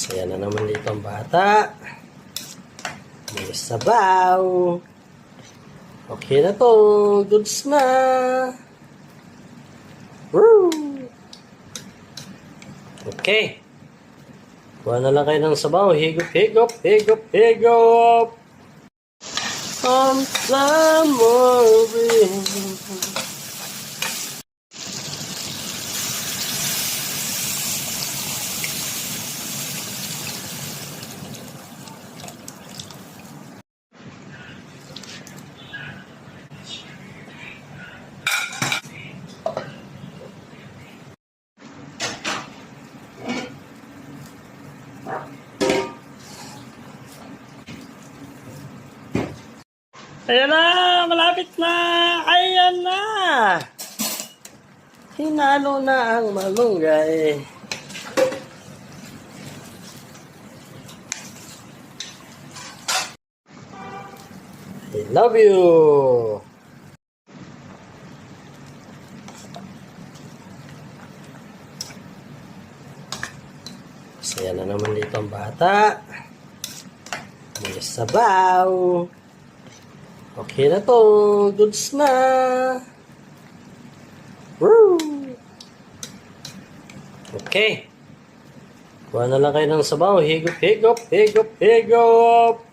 Saya na naman dito ang bata. May sabaw. Okay na to. Goods na. Woo! Okay. Kuha na lang kayo ng sabaw. Higop, higop, higop, higop. On summer wind. Ayan na! Malapit na! Ayan na! Hinalo na ang malunggay. I love you! Saya na naman dito ang bata. May sabaw. Okay na to. Goods na. Woo! Okay. Kuha na lang kayo ng sabaw. Higop, higop, higop, higop.